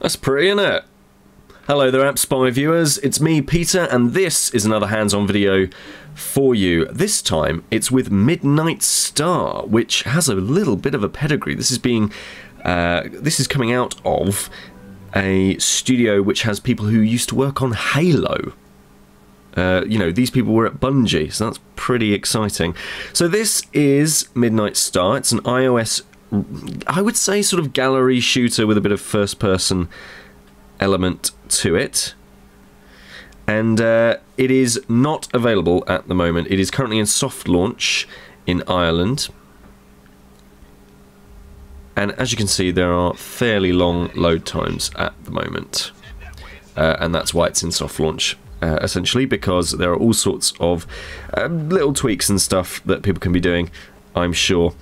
That's pretty, isn't it? Hello there, App Spy viewers. It's me, Peter, and this is another hands-on video for you. This time, it's with Midnight Star, which has a little bit of a pedigree. This is coming out of a studio which has people who used to work on Halo. You know, these people were at Bungie, so that's pretty exciting. So this is Midnight Star. It's an iOS, I would say, sort of gallery shooter with a bit of first-person element to it. And it is not available at the moment. It is currently in soft launch in Ireland. And as you can see, there are fairly long load times at the moment. And that's why it's in soft launch. Essentially, because there are all sorts of little tweaks and stuff that people can be doing, I'm sure.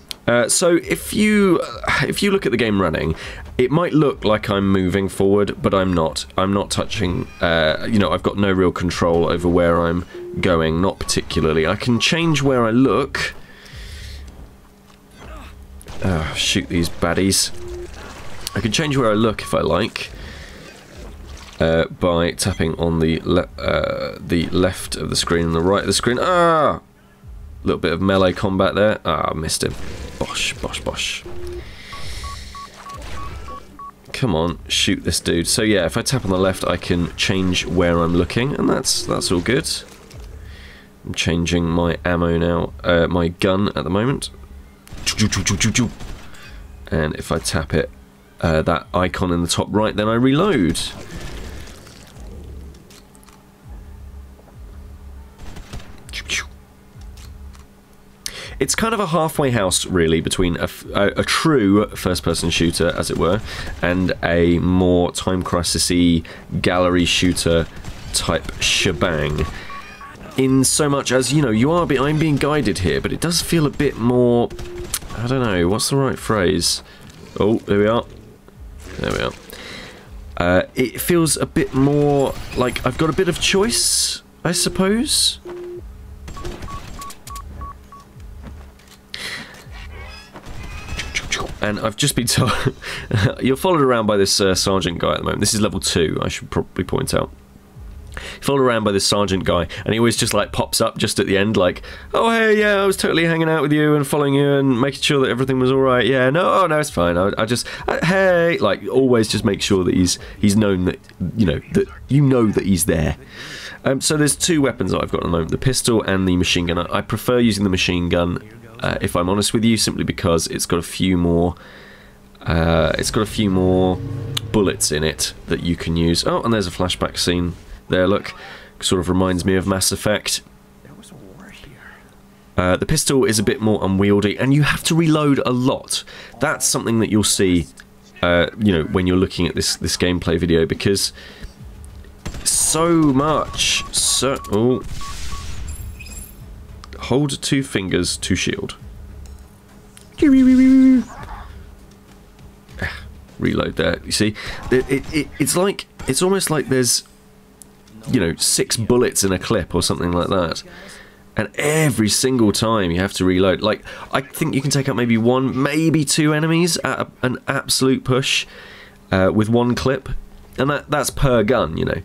So if you look at the game running, it might look like I'm moving forward, but I'm not. I'm not touching. You know, I've got no real control over where I'm going, not particularly. I can change where I look. Shoot these baddies. I can change where I look if I like. By tapping on the left of the screen and the right of the screen. Ah! A little bit of melee combat there. Ah, missed him. Bosh, bosh, bosh. Come on, shoot this dude. So yeah, if I tap on the left, I can change where I'm looking, and that's all good. I'm changing my ammo now, my gun at the moment. And if I tap it, that icon in the top right, then I reload. It's kind of a halfway house, really, between a true first-person shooter, as it were, and a more Time Crisis-y gallery shooter type shebang. In so much as, you know, I'm being guided here, but it does feel a bit more, I don't know, what's the right phrase? Oh, there we are. There we are. It feels a bit more like I've got a bit of choice, I suppose. And I've just been told you're followed around by this sergeant guy at the moment. This is level 2, I should probably point out. You're followed around by this sergeant guy, and he always just like pops up just at the end, like, "Oh hey, yeah, I was totally hanging out with you and following you and making sure that everything was all right. Yeah, no, oh, no, it's fine. I just, hey," like always, just make sure that he's known that you know that he's there. So there's 2 weapons that I've got at the moment: the pistol and the machine gun. I prefer using the machine gun. If I'm honest with you, simply because it's got a few more bullets in it that you can use. Oh, and there's a flashback scene there. Look, sort of reminds me of Mass Effect. There was a war here. The pistol is a bit more unwieldy, and you have to reload a lot. That's something that you'll see, you know, when you're looking at this gameplay video, because so much. Oh. Hold 2 fingers to shield. Reload there. You see, it's almost like there's, you know, 6 bullets in a clip or something like that, and every single time you have to reload. Like, I think you can take out maybe 1, maybe 2 enemies at an absolute push with 1 clip, and that's per gun, you know.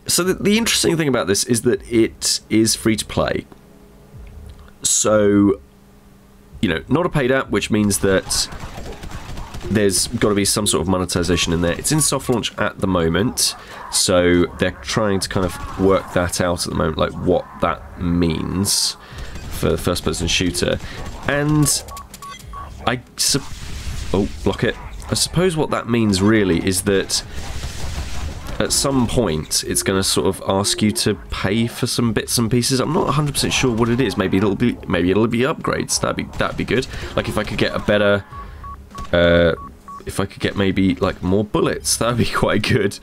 So the interesting thing about this is that it is free to play. So, you know, not a paid app, which means that there's got to be some sort of monetization in there. It's in soft launch at the moment, so they're trying to kind of work that out at the moment, like what that means for the first-person shooter. And oh, block it. I suppose what that means really is that at some point it's going to sort of ask you to pay for some bits and pieces. I'm not 100% sure what it is. Maybe it'll be upgrades. That'd be good. Like if I could get a better, if I could get maybe like more bullets, that'd be quite good.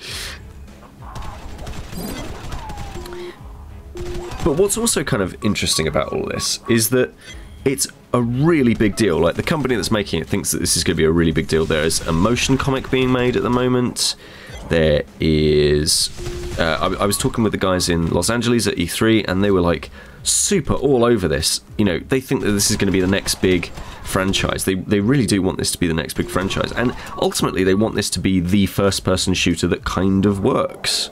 But what's also kind of interesting about all this is that it's a really big deal. Like, the company that's making it thinks that this is going to be a really big deal. There is a motion comic being made at the moment. There is... I was talking with the guys in Los Angeles at E3, and they were like super all over this. You know, they think that this is going to be the next big franchise. They really do want this to be the next big franchise, and ultimately they want this to be the first-person shooter that kind of works.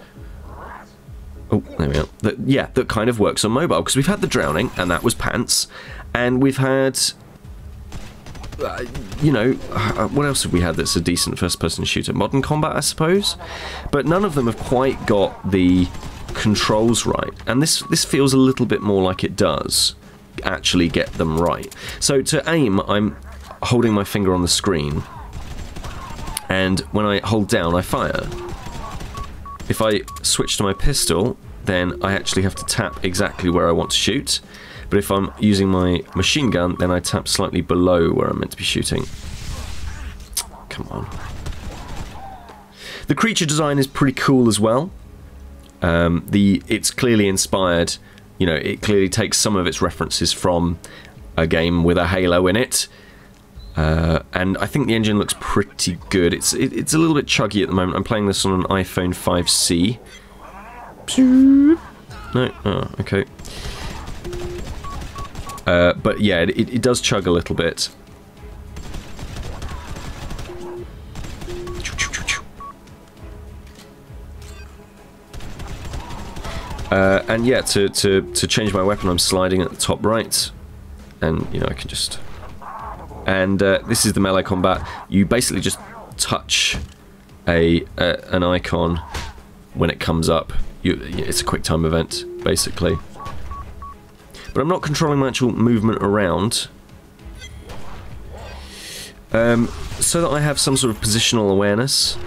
Oh, there we are. That kind of works on mobile, because we've had The Drowning, and that was pants, and we've had, you know, what else have we had that's a decent first-person shooter? Modern Combat, I suppose? But none of them have quite got the controls right, and this feels a little bit more like it does actually get them right. So to aim, I'm holding my finger on the screen, and when I hold down, I fire. If I switch to my pistol, then I actually have to tap exactly where I want to shoot. But if I'm using my machine gun, then I tap slightly below where I'm meant to be shooting. Come on. The creature design is pretty cool as well. It's clearly inspired, you know, it clearly takes some of its references from a game with a Halo in it. And I think the engine looks pretty good. It's a little bit chuggy at the moment. I'm playing this on an iPhone 5C. No? Oh, okay. But yeah, it does chug a little bit. And yeah, to change my weapon, I'm sliding at the top right, and you know I can just. And this is the melee combat. You basically just touch an icon when it comes up. It's a quick time event, basically. But I'm not controlling my actual movement around, so that I have some sort of positional awareness.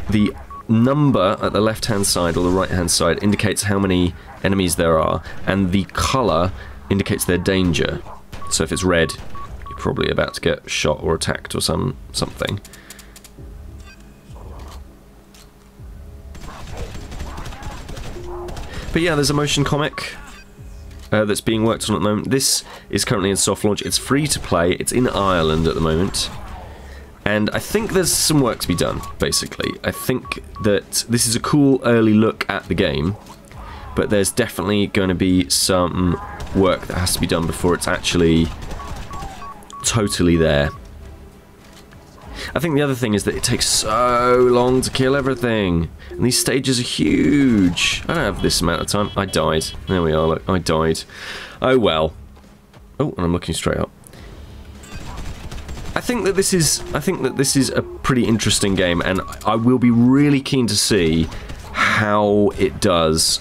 The number at the left-hand side or the right-hand side indicates how many enemies there are, and the colour indicates their danger. So if it's red, you're probably about to get shot or attacked or something. But yeah, there's a motion comic that's being worked on at the moment. This is currently in soft launch. It's free to play. It's in Ireland at the moment. And I think there's some work to be done, basically. I think that this is a cool early look at the game, but there's definitely going to be some work that has to be done before it's actually totally there. I think the other thing is that it takes so long to kill everything, and these stages are huge. I don't have this amount of time. I died. There we are, look, I died. Oh well. Oh, and I'm looking straight up. I think that this is a pretty interesting game, and I will be really keen to see how it does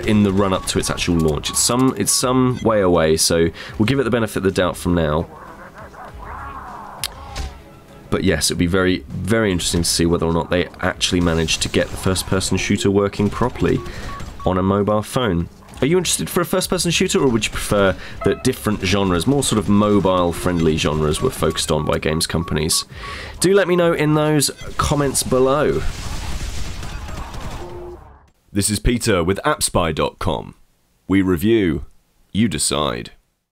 in the run-up to its actual launch. It's some way away, so we'll give it the benefit of the doubt from now. But yes, it'd be very, very interesting to see whether or not they actually manage to get the first-person shooter working properly on a mobile phone. Are you interested for a first-person shooter, or would you prefer that different genres, more sort of mobile-friendly genres, were focused on by games companies? Do let me know in those comments below. This is Peter with AppSpy.com. We review, you decide.